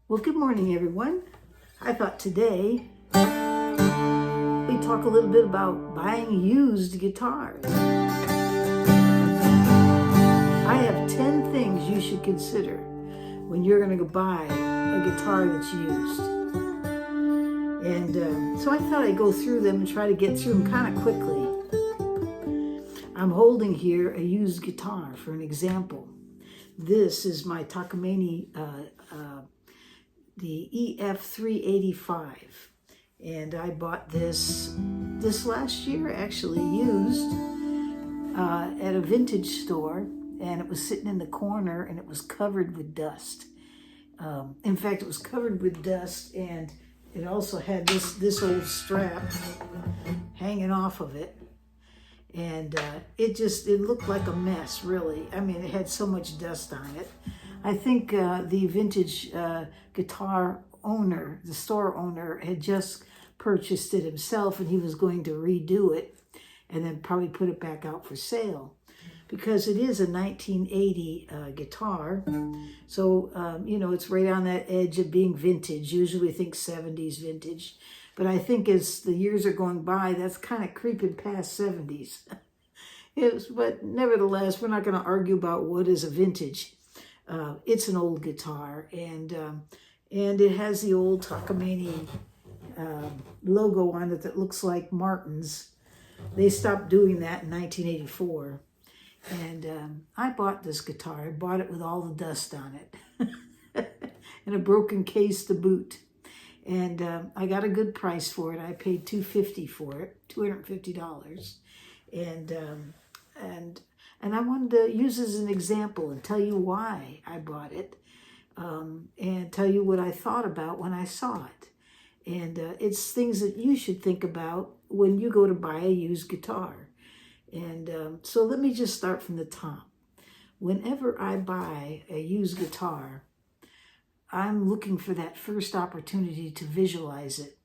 Well, good morning, everyone. I thought today we'd talk a little bit about buying used guitars. I have 10 things you should consider when you're going to go buy a guitar that's used. And so I thought I'd go through them and try to get through them kind of quickly. I'm holding here a used guitar for an example. This is my Takamine the EF 385, and I bought this last year, actually used at a vintage store, and it was sitting in the corner and it was covered with dust. In fact, it was covered with dust, and it also had this old strap hanging off of it, and it looked like a mess, really. I mean, it had so much dust on it. I think the vintage guitar owner, the store owner, had just purchased it himself, and he was going to redo it and then probably put it back out for sale, because it is a 1980 guitar. So, it's right on that edge of being vintage. Usually we think 70s vintage, but I think as the years are going by, that's kind of creeping past 70s. But nevertheless, we're not going to argue about what is a vintage. It's an old guitar, and it has the old Takamine logo on it that looks like Martin's. They stopped doing that in 1984, and I bought this guitar. I bought it with all the dust on it and a broken case to boot, and I got a good price for it. I paid $250 for it, $250, and I wanted to use it as an example and tell you why I bought it, and tell you what I thought about when I saw it. And it's things that you should think about when you go to buy a used guitar. And so let me just start from the top. Whenever I buy a used guitar, I'm looking for that first opportunity to visualize it.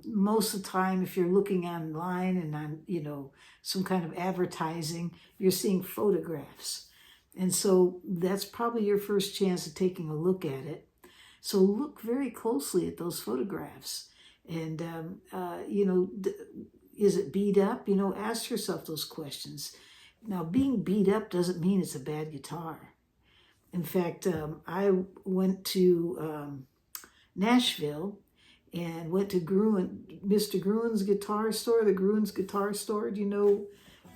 Most of the time, if you're looking online and on, some kind of advertising, you're seeing photographs. And so that's probably your first chance of taking a look at it. So look very closely at those photographs. And, is it beat up? Ask yourself those questions. Now, being beat up doesn't mean it's a bad guitar. In fact, I went to Nashville and went to Mr. Gruen's guitar store, the Gruen's guitar store. Do you know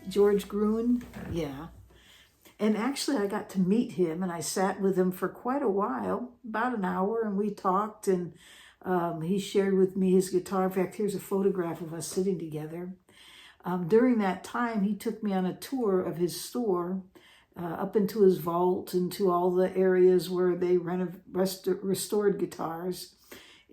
George Gruen? Yeah. And actually, I got to meet him, and I sat with him for quite a while, about an hour, and we talked, and he shared with me his guitar. In fact, here's a photograph of us sitting together. During that time, he took me on a tour of his store, up into his vault, into all the areas where they restored guitars.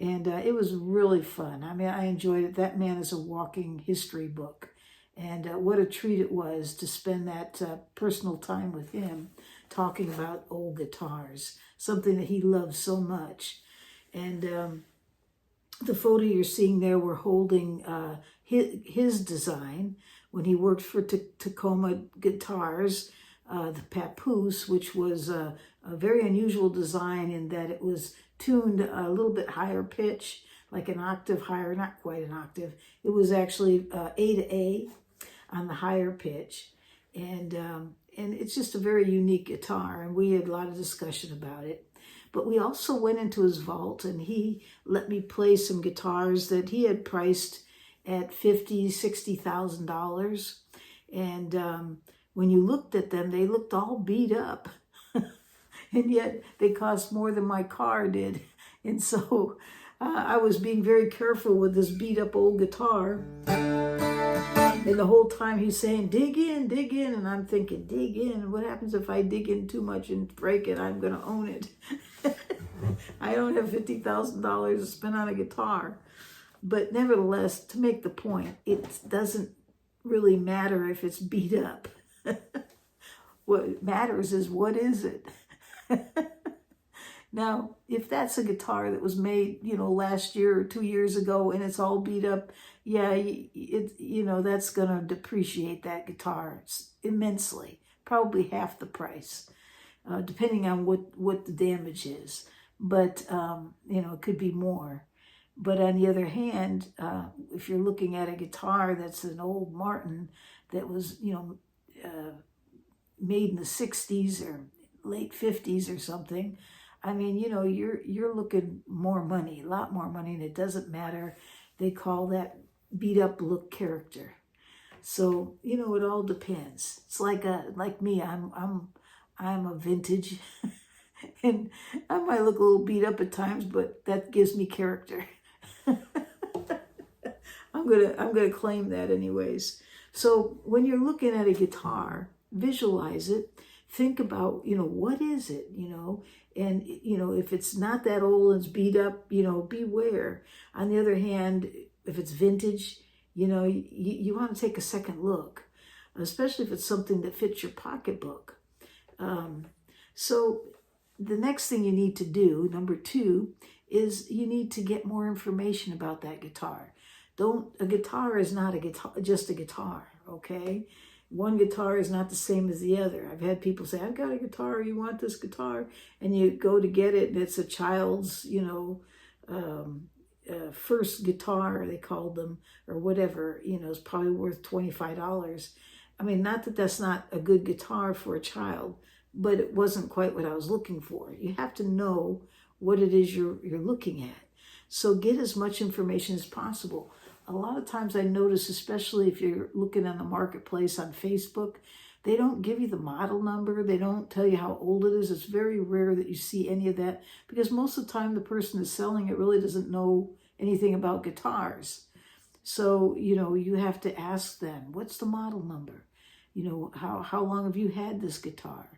And it was really fun. I mean, I enjoyed it. That man is a walking history book. And what a treat it was to spend that personal time with him talking about old guitars, something that he loved so much. And the photo you're seeing there, we're holding his design when he worked for Tacoma Guitars, the Papoose, which was a very unusual design in that it was tuned a little bit higher pitch, like an octave higher, not quite an octave. It was actually A to A on the higher pitch. And it's just a very unique guitar, and we had a lot of discussion about it. But we also went into his vault, and he let me play some guitars that he had priced at $50,000, $60,000. And when you looked at them, they looked all beat up. And yet they cost more than my car did. And so I was being very careful with this beat up old guitar. And the whole time he's saying, dig in. And I'm thinking, dig in? What happens if I dig in too much and break it? I'm going to own it. I don't have $50,000 to spend on a guitar. But nevertheless, to make the point, it doesn't really matter if it's beat up. What matters is, what is it? Now, if that's a guitar that was made, last year or 2 years ago, and it's all beat up, yeah, that's going to depreciate that guitar immensely, probably half the price, depending on what the damage is. but it could be more. But on the other hand, if you're looking at a guitar that's an old Martin that was, made in the 60s or late 50s or something, I mean, you're looking more money, a lot more money, and it doesn't matter. They call that beat up look character. So, it all depends. It's like me, I'm a vintage and I might look a little beat up at times, but that gives me character. I'm gonna claim that anyways. So when you're looking at a guitar, visualize it. Think about, what is it, and, if it's not that old and it's beat up, beware. On the other hand, if it's vintage, you want to take a second look, especially if it's something that fits your pocketbook. So the next thing you need to do, number 2, is you need to get more information about that guitar. A guitar is not a guitar, just a guitar, okay? One guitar is not the same as the other. I've had people say, I've got a guitar, you want this guitar? And you go to get it, and it's a child's, first guitar, they called them, or whatever, it's probably worth $25. I mean, not that that's not a good guitar for a child, but it wasn't quite what I was looking for. You have to know what it is you're looking at. So get as much information as possible. A lot of times I notice, especially if you're looking on the marketplace on Facebook, they don't give you the model number. They don't tell you how old it is. It's very rare that you see any of that because most of the time the person is selling it really doesn't know anything about guitars. So, you have to ask them, what's the model number? How long have you had this guitar?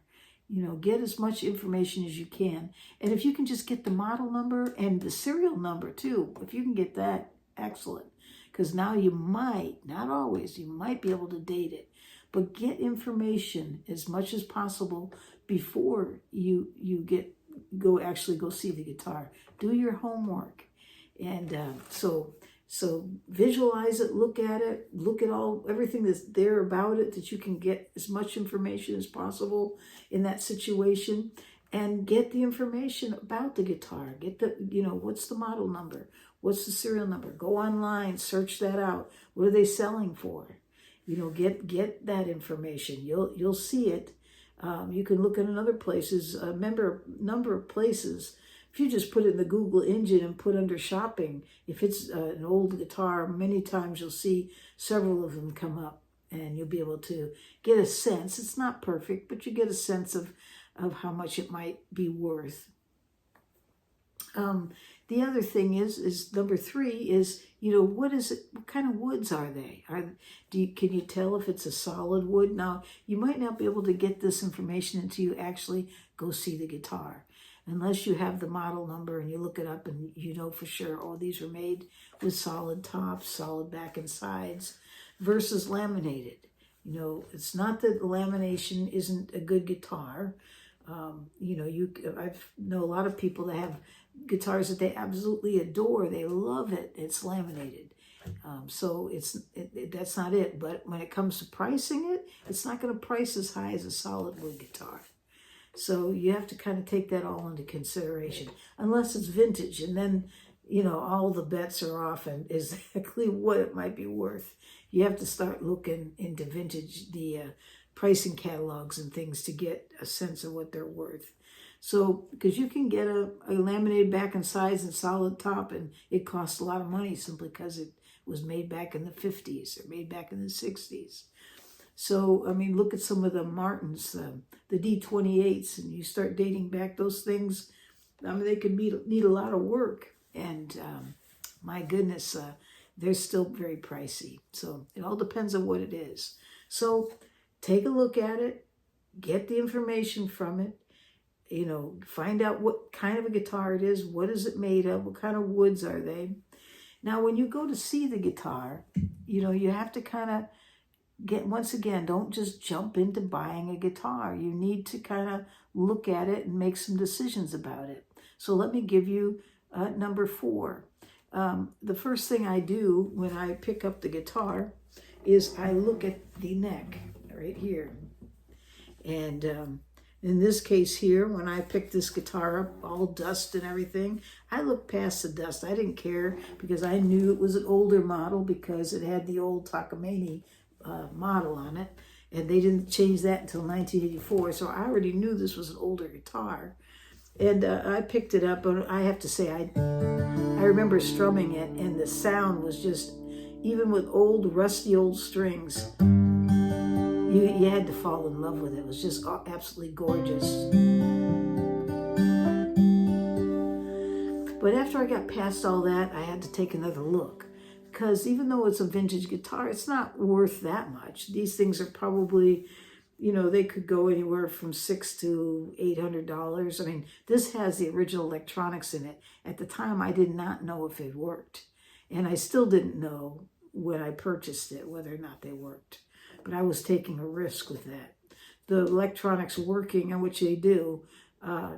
Get as much information as you can. And if you can just get the model number and the serial number too, if you can get that, excellent. Because now you might, not always, you might be able to date it. But get information as much as possible before you go see the guitar. Do your homework. And so visualize it, look at everything that's there about it, that you can get as much information as possible in that situation, and get the information about the guitar. Get what's the model number? What's the serial number? Go online, search that out. What are they selling for? Get that information. You'll see it. You can look in other places, number of places. If you just put it in the Google engine and put under shopping, if it's an old guitar, many times you'll see several of them come up, and you'll be able to get a sense. It's not perfect, but you get a sense of how much it might be worth. The other thing is number 3 is, what is it? What kind of woods are they? Can you tell if it's a solid wood? Now, you might not be able to get this information until you actually go see the guitar. Unless you have the model number and you look it up and you know for sure, these were made with solid tops, solid back and sides, versus laminated. It's not that lamination isn't a good guitar. I know a lot of people that have guitars that they absolutely adore. They love it. It's laminated. So that's not it. But when it comes to pricing it, it's not going to price as high as a solid wood guitar. So you have to kind of take that all into consideration, unless it's vintage, and then, all the bets are off and exactly what it might be worth. You have to start looking into vintage, the pricing catalogs and things, to get a sense of what they're worth. So, because you can get a laminated back and sides and solid top, and it costs a lot of money simply because it was made back in the 50s or made back in the 60s. So, look at some of the Martins, the D28s, and you start dating back those things. They could need a lot of work, and my goodness, they're still very pricey. So it all depends on what it is. So take a look at it, get the information from it, find out what kind of a guitar it is, what is it made of, what kind of woods are they. Now, when you go to see the guitar, you have to kind of once again, don't just jump into buying a guitar. You need to kind of look at it and make some decisions about it. So let me give you number 4. The first thing I do when I pick up the guitar is I look at the neck right here. And In this case here, when I picked this guitar up, all dust and everything, I looked past the dust. I didn't care because I knew it was an older model because it had the old Takamine model on it. And they didn't change that until 1984. So I already knew this was an older guitar. And I picked it up, and I have to say, I remember strumming it, and the sound was just, even with old, rusty old strings, you had to fall in love with it. It was just absolutely gorgeous. But after I got past all that, I had to take another look. Because even though it's a vintage guitar, it's not worth that much. These things are probably, you know, they could go anywhere from $600 to $800. I mean, this has the original electronics in it. At the time, I did not know if it worked. And I still didn't know when I purchased it whether or not they worked. But I was taking a risk with that. The electronics working, and which they do,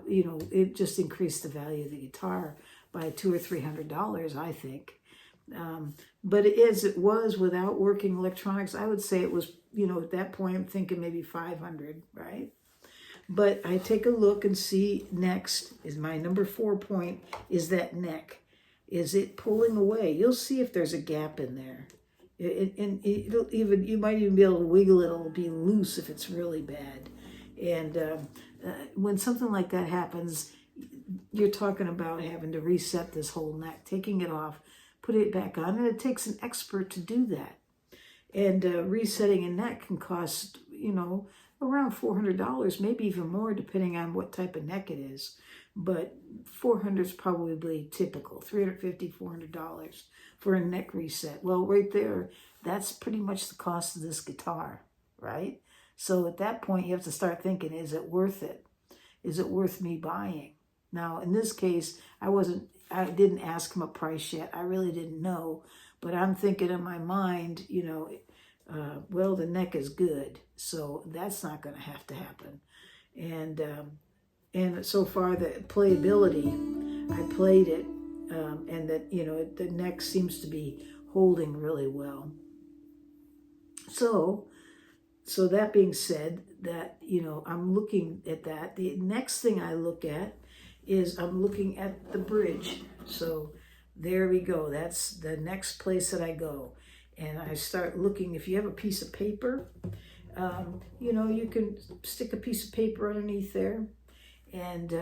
you know, it just increased the value of the guitar by $200 or $300, I think. But as it was without working electronics, I would say it was, you know, at that point, I'm thinking maybe 500, right? But I take a look and see next is my number 4 point is that neck. Is it pulling away? You'll see if there's a gap in there. And it'll even, you might even be able to wiggle it. It'll be loose if it's really bad. And when something like that happens, you're talking about having to reset this whole neck, taking it off, put it back on, and it takes an expert to do that. And resetting a neck can cost, you know, around $400, maybe even more, depending on what type of neck it is. But $400 is probably typical, $350, $400 for a neck reset. Well, right there, that's pretty much the cost of this guitar, right? So at that point, you have to start thinking, is it worth it? Is it worth me buying? Now, in this case, I didn't ask him a price yet. I really didn't know. But I'm thinking in my mind, you know, well, the neck is good, so that's not going to have to happen. And so far, the playability, I played it, and that, you know, the neck seems to be holding really well. So that being said, that, you know, I'm looking at that. The next thing I look at is I'm looking at the bridge. So there we go. That's the next place that I go. And I start looking. If you have a piece of paper, you know, you can stick a piece of paper underneath there. And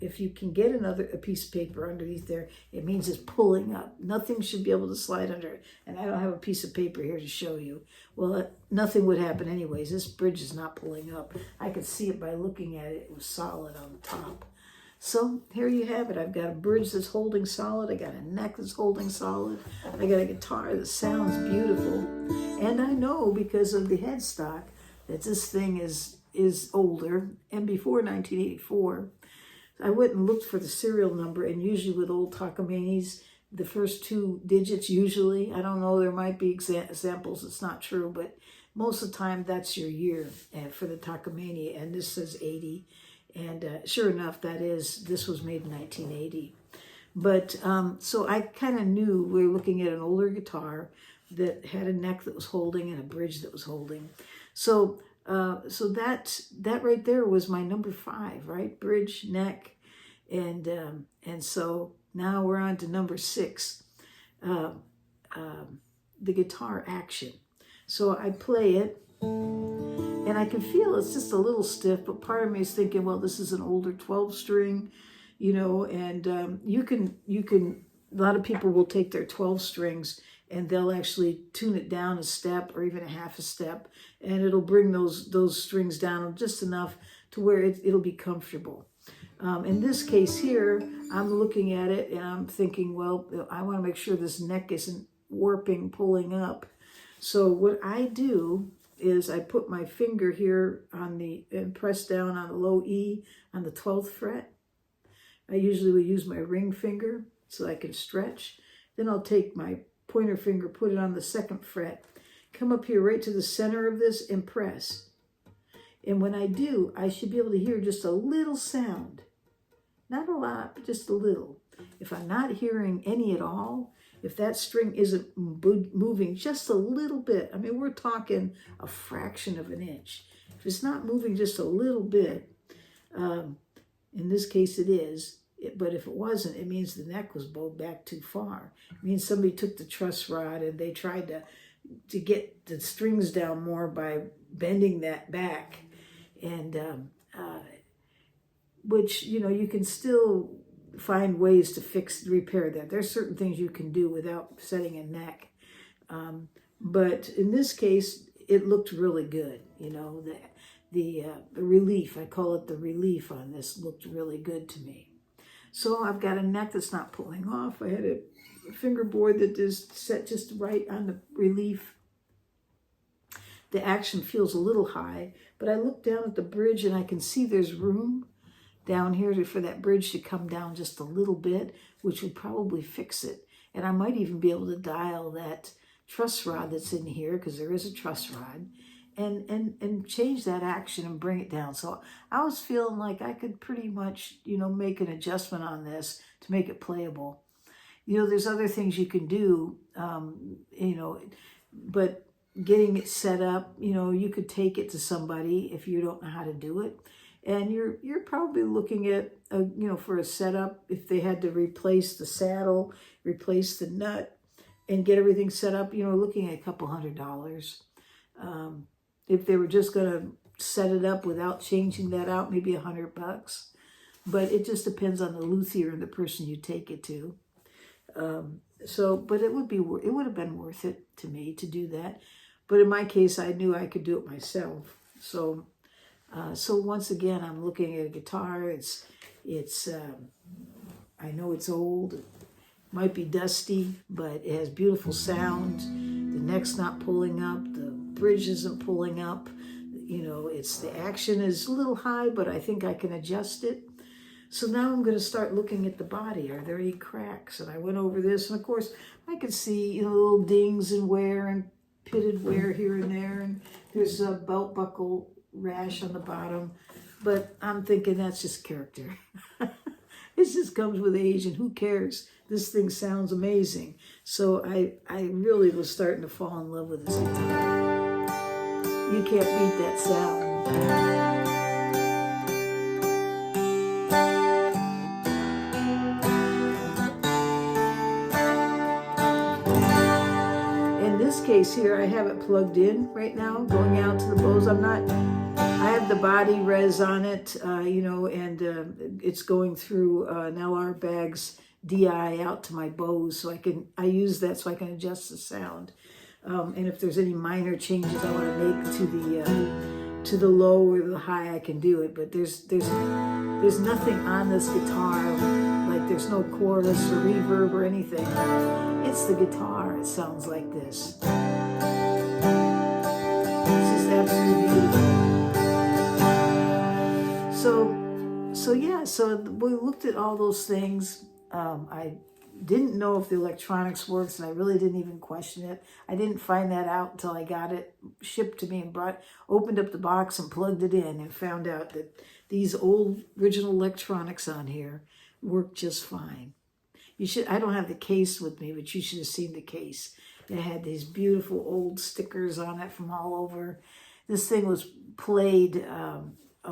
if you can get a piece of paper underneath there, it means it's pulling up. Nothing should be able to slide under it. And I don't have a piece of paper here to show you. Well, nothing would happen anyways. This bridge is not pulling up. I could see it by looking at it. It was solid on the top. So here you have it. I've got a bridge that's holding solid. I got a neck that's holding solid. I got a guitar that sounds beautiful. And I know because of the headstock that this thing is older and before 1984. I went and looked for the serial number, and usually with old Takamines, the first 2 digits usually, I don't know, there might be examples, it's not true, but most of the time that's your year for the Takamine, and this says 80. And sure enough, this was made in 1980. But so I kind of knew we were looking at an older guitar that had a neck that was holding and a bridge that was holding. So that right there was my number 5, right? Bridge, neck, and so now we're on to number 6, the guitar action. So I play it, and I can feel it's just a little stiff, but part of me is thinking, well, this is an older 12-string, you know, and you can, a lot of people will take their 12 strings and they'll actually tune it down a step or even a half a step, and it'll bring those strings down just enough to where it'll be comfortable. In this case here, I'm looking at it and I'm thinking, well, I want to make sure this neck isn't warping, pulling up. So what I do is I put my finger here and press down on the low E on the 12th fret. I usually will use my ring finger so I can stretch. Then I'll take my pointer finger, put it on the 2nd fret, come up here right to the center of this and press. And when I do, I should be able to hear just a little sound. Not a lot, but just a little. If I'm not hearing any at all, if that string isn't moving just a little bit, I mean, we're talking a fraction of an inch, If it's not moving just a little bit, in this case it is, but if it wasn't, it means the neck was bowed back too far. It means somebody took the truss rod and they tried to get the strings down more by bending that back, and which, you know, you can still find ways to repair that. There's certain things you can do without setting a neck. But in this case, it looked really good. You know, the relief, I call it the relief on this, looked really good to me. So I've got a neck that's not pulling off. I had a fingerboard that is set just right on the relief. The action feels a little high, but I look down at the bridge and I can see there's room down here for that bridge to come down just a little bit, which would probably fix it. And I might even be able to dial that truss rod that's in here, because there is a truss rod, and change that action and bring it down. So I was feeling like I could pretty much, you know, make an adjustment on this to make it playable. You know, there's other things you can do, you know, but getting it set up, you know, you could take it to somebody if you don't know how to do it. And you're probably looking at, you know, for a setup, if they had to replace the saddle, replace the nut, and get everything set up, you know, looking at a couple $100. If they were just going to set it up without changing that out, maybe $100. But it just depends on the luthier and the person you take it to. But it would have been worth it to me to do that. But in my case, I knew I could do it myself. So once again, I'm looking at a guitar. I know it's old, it might be dusty, but it has beautiful sound. The neck's not pulling up, the bridge isn't pulling up. You know, the action is a little high, but I think I can adjust it. So now I'm going to start looking at the body. Are there any cracks? And I went over this, and of course, I could see, you know, little dings and wear and pitted wear here and there, and there's a belt buckle rash on the bottom, but I'm thinking that's just character. It just comes with age, and who cares? This thing sounds amazing. So I really was starting to fall in love with this guitar. You can't beat that sound. Case here, I have it plugged in right now, going out to the Bose. I have the BodyRez on it, you know, and it's going through now our bag's DI out to my Bose, so I use that so I can adjust the sound. And if there's any minor changes I want to make to the low or the high, I can do it. But there's nothing on this guitar, like there's no chorus or reverb or anything. It's the guitar. It sounds like this. It's just absolutely beautiful. So we looked at all those things. I didn't know if the electronics works, and I really didn't even question it. I didn't find that out until I got it shipped to me and opened up the box and plugged it in, and found out that these old original electronics on here work just fine. I don't have the case with me, but you should have seen the case. It had these beautiful old stickers on it from all over. This thing was played a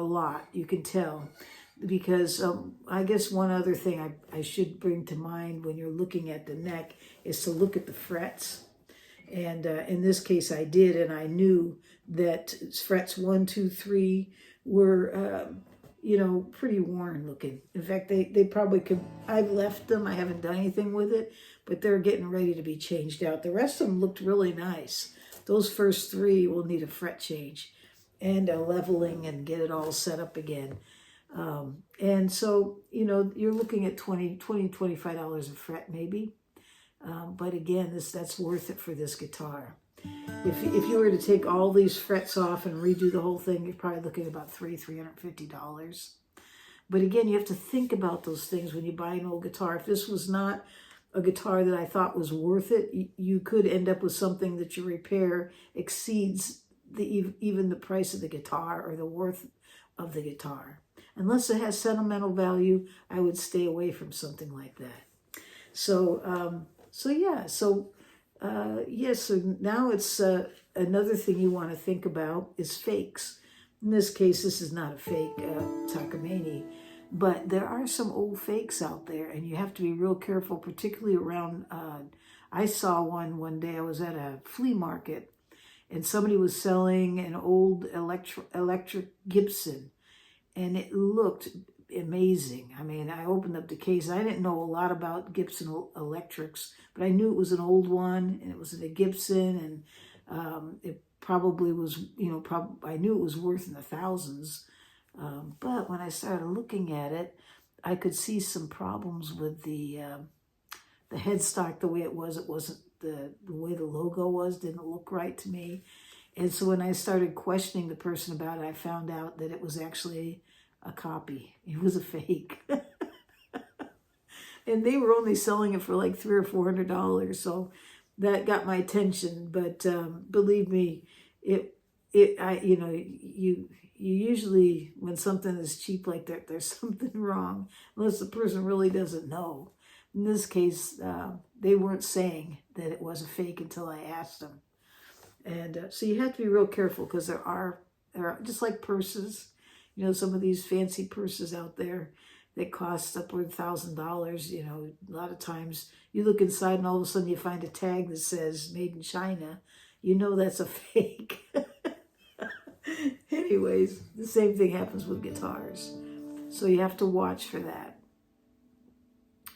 lot, you can tell. Because I guess one other thing I should bring to mind when you're looking at the neck is to look at the frets. And in this case I did, and I knew that frets 1, 2, 3 were you know, pretty worn looking. In fact, they probably could, I've left them, I haven't done anything with it, but they're getting ready to be changed out. The rest of them looked really nice. Those first 3 will need a fret change and a leveling and get it all set up again. And so, you know, you're looking at $25 a fret maybe. But again, that's worth it for this guitar. If you were to take all these frets off and redo the whole thing, you're probably looking at about $350. But again, you have to think about those things when you buy an old guitar. If this was not a guitar that I thought was worth it, you could end up with something that your repair exceeds even the price of the guitar or the worth of the guitar. Unless it has sentimental value, I would stay away from something like that. So now it's another thing you want to think about is fakes. In this case, this is not a fake Takamine, but there are some old fakes out there, and you have to be real careful, particularly around, I saw one day, I was at a flea market, and somebody was selling an old electric Gibson, and it looked amazing. I mean, I opened up the case. I didn't know a lot about Gibson electrics, but I knew it was an old one, and it was a Gibson, and it probably was, I knew it was worth in the thousands. But when I started looking at it, I could see some problems with the headstock, the way it was. It wasn't the way the logo was, didn't look right to me. And so when I started questioning the person about it, I found out that it was actually a copy. It was a fake. And they were only selling it for like $300 or $400. So that got my attention. But believe me, you usually, when something is cheap like that, there's something wrong, unless the person really doesn't know. In this case, they weren't saying that it was a fake until I asked them. And so you have to be real careful, because there are just like purses, some of these fancy purses out there that cost upward $1,000. A lot of times you look inside and all of a sudden you find a tag that says made in China. That's a fake. Anyways, the same thing happens with guitars. So you have to watch for that.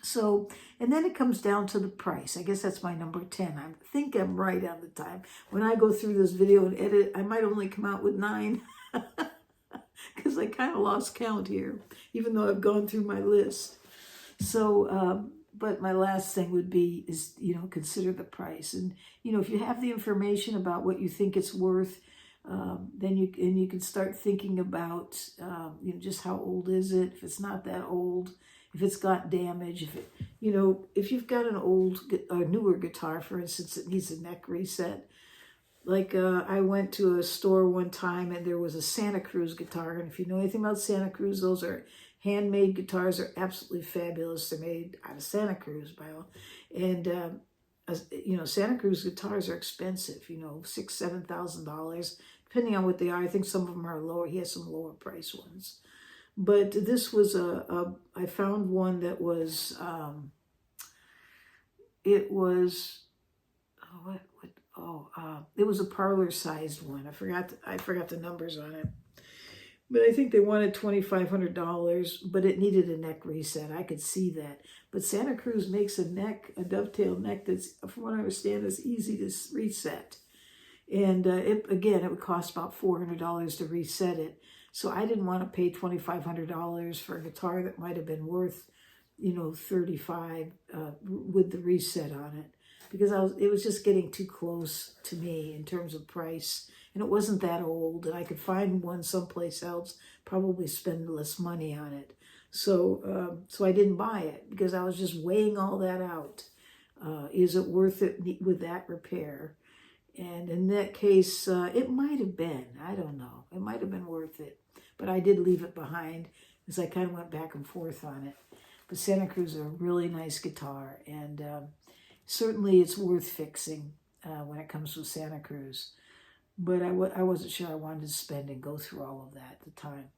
So, and then it comes down to the price. I guess that's my number 10. I think I'm right on the time. When I go through this video and edit, I might only come out with 9. Because I kind of lost count here, even though I've gone through my list. So, but my last thing would be is, consider the price. And, if you have the information about what you think it's worth, then you can start thinking about, just how old is it? If it's not that old, if it's got damage, if you've got a newer guitar, for instance, that needs a neck reset. Like I went to a store one time and there was a Santa Cruz guitar. And if you know anything about Santa Cruz, those are handmade guitars. They're absolutely fabulous. They're made out of Santa Cruz, and Santa Cruz guitars are expensive. $6,000, $7,000, depending on what they are. I think some of them are lower. He has some lower price ones, but this was I found one that was it was it was a parlor-sized one. I forgot the numbers on it. But I think they wanted $2,500, but it needed a neck reset. I could see that. But Santa Cruz makes a dovetail neck that's, from what I understand, is easy to reset. And it would cost about $400 to reset it. So I didn't want to pay $2,500 for a guitar that might have been worth, $35 with the reset on it. Because it was just getting too close to me in terms of price. And it wasn't that old. And I could find one someplace else, probably spend less money on it. So I didn't buy it because I was just weighing all that out. Is it worth it with that repair? And in that case, it might have been. I don't know. It might have been worth it. But I did leave it behind because I kind of went back and forth on it. But Santa Cruz is a really nice guitar. And certainly it's worth fixing when it comes to Santa Cruz. But I wasn't sure I wanted to spend and go through all of that at the time.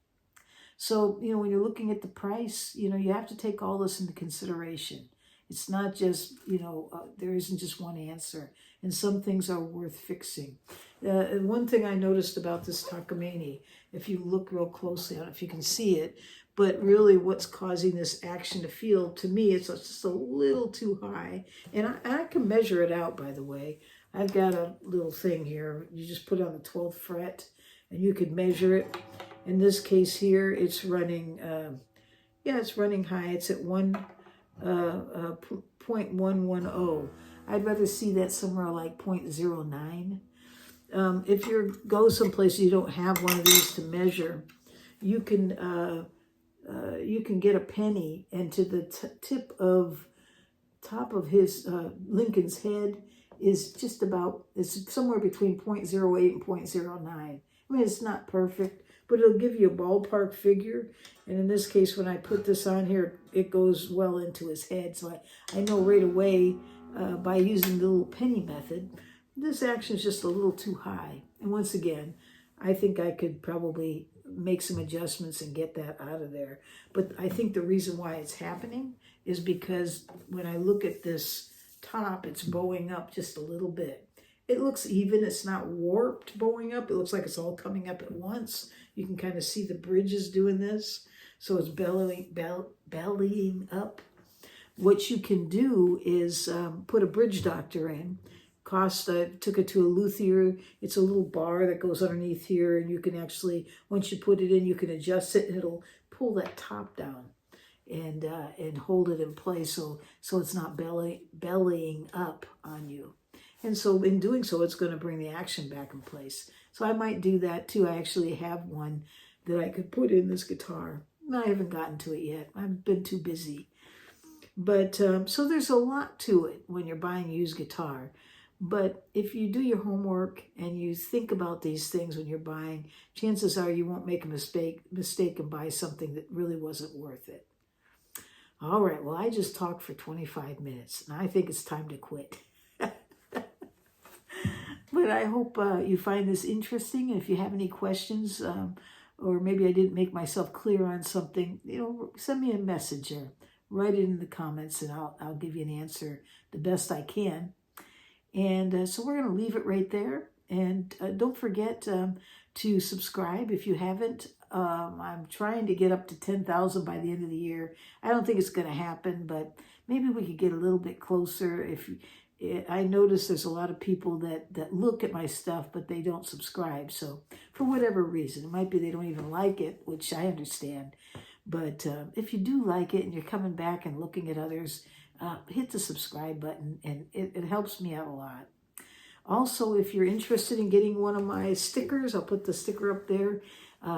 So, when you're looking at the price, you have to take all this into consideration. It's not just, there isn't just one answer. And some things are worth fixing. And one thing I noticed about this Takamine, if you look real closely on it, if you can see it, but really what's causing this action to feel, to me, it's just a little too high. And I can measure it out, by the way. I've got a little thing here. You just put it on the 12th fret and you can measure it. In this case here, it's running, it's running high. It's at 0.110. I'd rather see that somewhere like 0.09. If you go someplace you don't have one of these to measure, you can get a penny, and to the top of his Lincoln's head is just about, it's somewhere between 0.08 and 0.09. I mean, it's not perfect, but it'll give you a ballpark figure. And in this case, when I put this on here, it goes well into his head. So I know right away by using the little penny method, this action is just a little too high. And once again, I think I could probably make some adjustments and get that out of there. But I think the reason why it's happening is because when I look at this top, it's bowing up just a little bit. It looks even, it's not warped bowing up. It looks like it's all coming up at once. You can kind of see the bridges doing this. So it's bellying up. What you can do is put a bridge doctor in. Took it to a luthier. It's a little bar that goes underneath here, and you can actually, once you put it in, you can adjust it, and it'll pull that top down and hold it in place so it's not bellying up on you. And so in doing so, it's going to bring the action back in place. So I might do that too. I actually have one that I could put in this guitar. I haven't gotten to it yet. I've been too busy. But so there's a lot to it when you're buying a used guitar. But if you do your homework and you think about these things when you're buying, chances are you won't make a mistake and buy something that really wasn't worth it. All right, well, I just talked for 25 minutes, and I think it's time to quit. But I hope you find this interesting. And if you have any questions, or maybe I didn't make myself clear on something, send me a message or write it in the comments, and I'll give you an answer the best I can. And so we're going to leave it right there. And don't forget to subscribe if you haven't. I'm trying to get up to 10,000 by the end of the year. I don't think it's going to happen, but maybe we could get a little bit closer. I notice there's a lot of people that look at my stuff, but they don't subscribe. So for whatever reason, it might be they don't even like it, which I understand. But if you do like it and you're coming back and looking at others, hit the subscribe button, and it helps me out a lot. Also, if you're interested in getting one of my stickers, I'll put the sticker up there.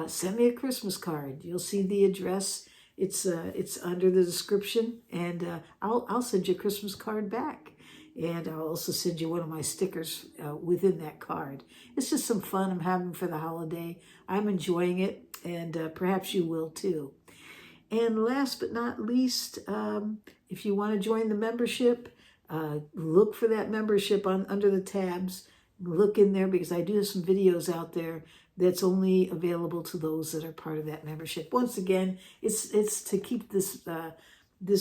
Send me a Christmas card. You'll see the address. It's under the description, and I'll send you a Christmas card back. And I'll also send you one of my stickers within that card. It's just some fun I'm having for the holiday. I'm enjoying it, and perhaps you will too. And last but not least, if you want to join the membership, look for that membership under the tabs. Look in there, because I do have some videos out there that's only available to those that are part of that membership. Once again, it's to keep this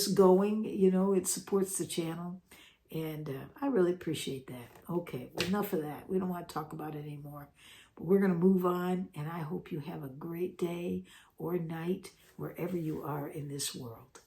going. It supports the channel. And I really appreciate that. Okay, well, enough of that. We don't want to talk about it anymore. But we're going to move on, and I hope you have a great day or night wherever you are in this world.